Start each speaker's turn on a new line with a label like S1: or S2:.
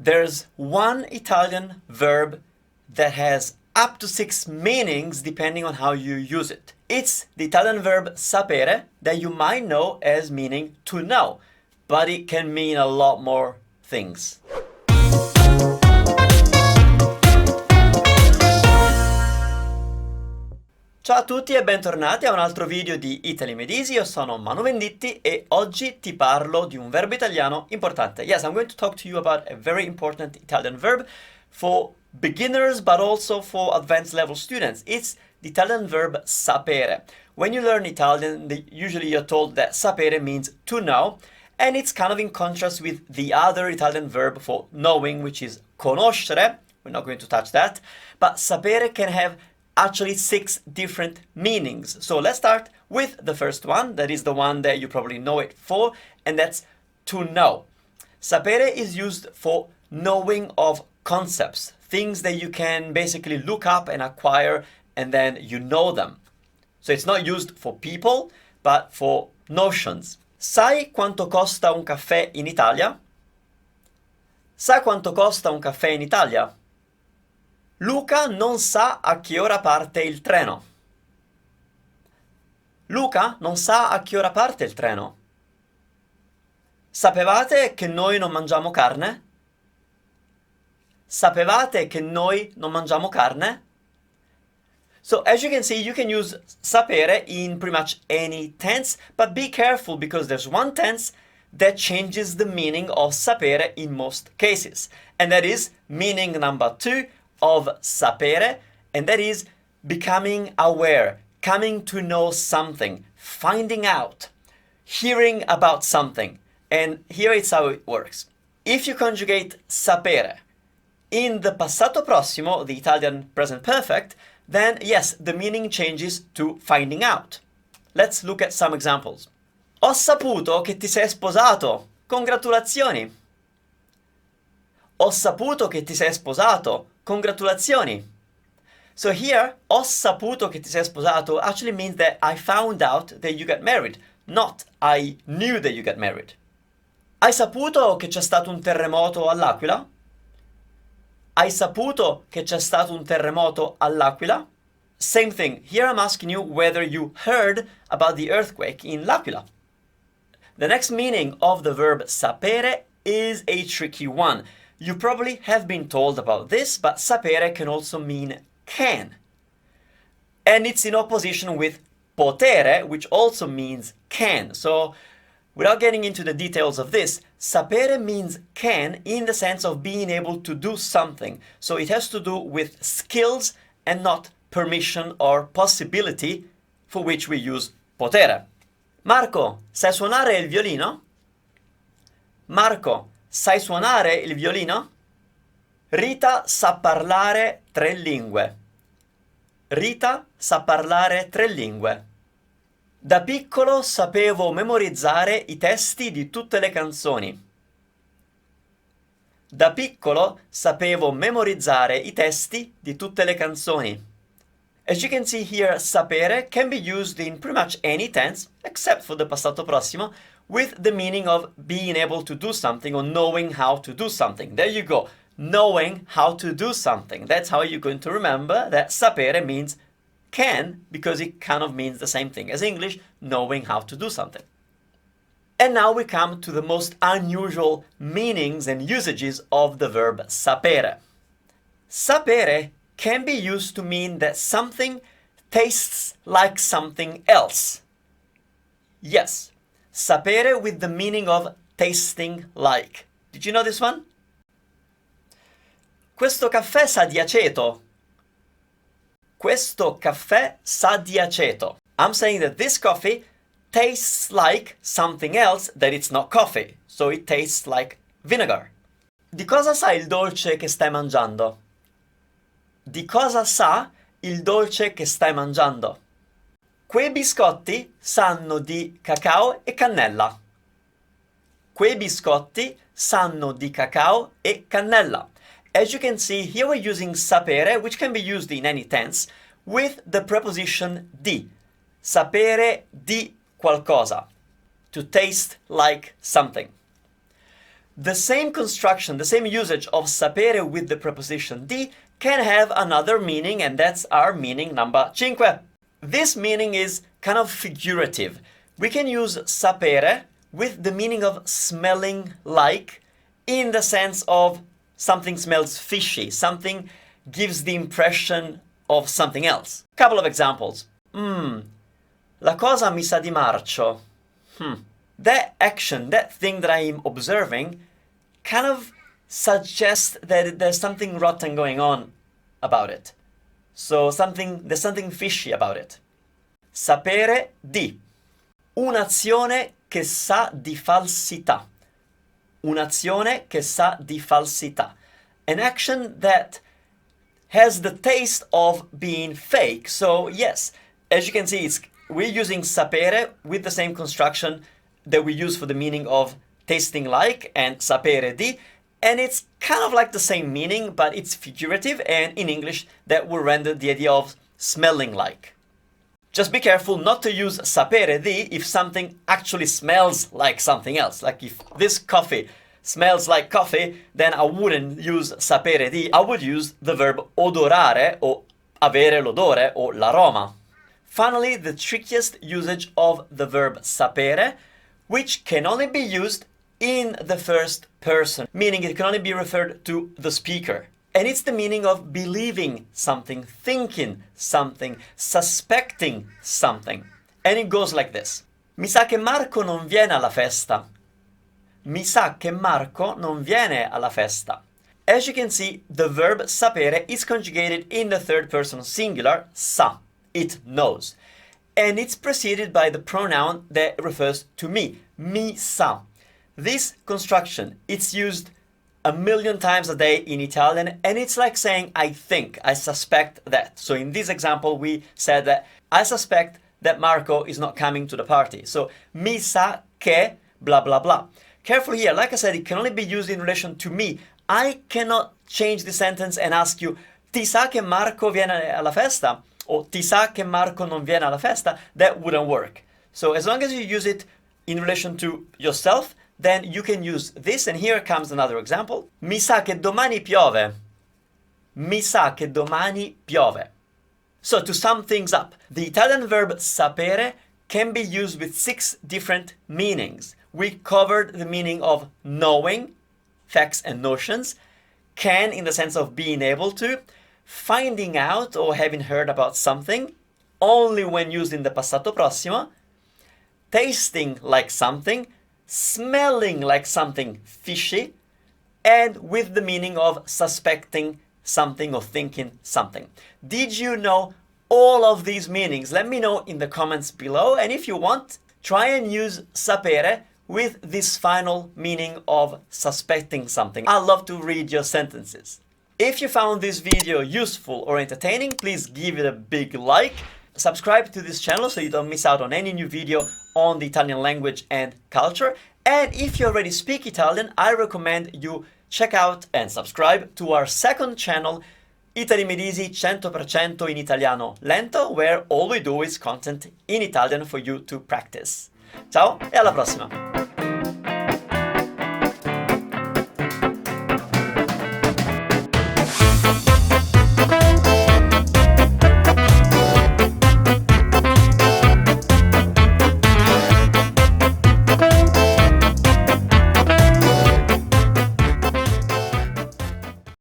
S1: There's one Italian verb that has up to 6 meanings depending on how you use it. It's the Italian verb sapere that you might know as meaning to know, but it can mean a lot more things. Ciao a tutti e bentornati a un altro video di Italy Made Easy. Io sono Manu Venditti e oggi ti parlo di un verbo italiano importante. Yes, I'm going to talk to you about a very important Italian verb for beginners but also for advanced level students. It's the Italian verb sapere. When you learn Italian, usually you're told that sapere means to know, and it's kind of in contrast with the other Italian verb for knowing, which is conoscere. We're not going to touch that, but sapere can have actually 6 different meanings. So let's start with the first one, that is the one that you probably know it for, and that's to know. Sapere is used for knowing of concepts, things that you can basically look up and acquire and then you know them. So it's not used for people, but for notions. Sai quanto costa un caffè in Italia? Sai quanto costa un caffè in Italia? Luca non sa a che ora parte il treno. Luca non sa a che ora parte il treno. Sapevate che noi non mangiamo carne? Sapevate che noi non mangiamo carne? So as you can see, you can use sapere in pretty much any tense, but be careful because there's one tense that changes the meaning of sapere in most cases. And that is meaning number 2 of sapere, and that is becoming aware, coming to know something, finding out, hearing about something. And here it's how it works. If you conjugate sapere in the passato prossimo, the Italian present perfect, then yes, the meaning changes to finding out. Let's look at some examples. Ho saputo che ti sei sposato. Congratulazioni. Ho saputo che ti sei sposato. Congratulazioni. So here, ho saputo che ti sei sposato actually means that I found out that you got married, not I knew that you got married. Hai saputo che c'è stato un terremoto all'Aquila? Hai saputo che c'è stato un terremoto all'Aquila? Same thing. Here I'm asking you whether you heard about the earthquake in L'Aquila. The next meaning of the verb sapere is a tricky one. You probably have been told about this, but sapere can also mean can. And it's in opposition with potere, which also means can. So, without getting into the details of this, sapere means can in the sense of being able to do something. So it has to do with skills and not permission or possibility, for which we use potere. Marco, sai suonare il violino? Marco, sai suonare il violino? Rita sa parlare 3 lingue. Rita sa parlare 3 lingue. Da piccolo sapevo memorizzare i testi di tutte le canzoni. Da piccolo sapevo memorizzare i testi di tutte le canzoni. As you can see here, sapere can be used in pretty much any tense, except for the passato prossimo, with the meaning of being able to do something or knowing how to do something. There you go, knowing how to do something. That's how you're going to remember that sapere means can, because it kind of means the same thing as English, knowing how to do something. And now we come to the most unusual meanings and usages of the verb sapere. Sapere can be used to mean that something tastes like something else. Yes, sapere with the meaning of tasting like. Did you know this one? Questo caffè sa di aceto. Questo caffè sa di aceto. I'm saying that this coffee tastes like something else that it's not coffee. So it tastes like vinegar. Di cosa sa il dolce che stai mangiando? Di cosa sa il dolce che stai mangiando? Quei biscotti sanno di cacao e cannella. Quei biscotti sanno di cacao e cannella. As you can see, here we're using sapere, which can be used in any tense, with the preposition di. Sapere di qualcosa. To taste like something. the same construction, the same usage of sapere with the preposition di can have another meaning, and that's our meaning number 5. This meaning is kind of figurative. We can use sapere with the meaning of smelling like, in the sense of something smells fishy, something gives the impression of something else. Couple of examples. La cosa mi sa di marcio. That action, that thing that I am observing, kind of suggests that there's something rotten going on about it. So there's something fishy about it. Sapere di. Un'azione che sa di falsità. Un'azione che sa di falsità. An action that has the taste of being fake. So yes, as you can see, we're using sapere with the same construction that we use for the meaning of tasting like and sapere di, and it's kind of like the same meaning, but it's figurative, and in English that will render the idea of smelling like. Just be careful not to use sapere di if something actually smells like something else. Like if this coffee smells like coffee, then I wouldn't use sapere di, I would use the verb odorare or avere l'odore or l'aroma. Finally, the trickiest usage of the verb sapere, which can only be used in the first person, meaning it can only be referred to the speaker. And it's the meaning of believing something, thinking something, suspecting something. And it goes like this. Mi sa che Marco non viene alla festa. Mi sa che Marco non viene alla festa. As you can see, the verb sapere is conjugated in the third person singular, sa. It knows. And it's preceded by the pronoun that refers to me, mi sa. This construction, it's used a million times a day in Italian, and it's like saying I think, I suspect that. So in this example, we said that I suspect that Marco is not coming to the party. So mi sa che blah blah blah. Careful here, like I said, it can only be used in relation to me. I cannot change the sentence and ask you, ti sa che Marco viene alla festa? Or ti sa che Marco non viene alla festa? That wouldn't work. So as long as you use it in relation to yourself, then you can use this, and here comes another example. Mi sa che domani piove. Mi sa che domani piove. So to sum things up, the Italian verb sapere can be used with 6 different meanings. We covered the meaning of knowing, facts and notions, can in the sense of being able to, finding out or having heard about something, only when used in the passato prossimo, tasting like something, smelling like something fishy, and with the meaning of suspecting something or thinking something. Did you know all of these meanings? Let me know in the comments below, and if you want, try and use sapere with this final meaning of suspecting something. I'd love to read your sentences. If you found this video useful or entertaining, please give it a big like. Subscribe to this channel so you don't miss out on any new video on the Italian language and culture. And if you already speak Italian, I recommend you check out and subscribe to our second channel, Italy Made Easy 100% in Italiano Lento, where all we do is content in Italian for you to practice. Ciao e alla prossima!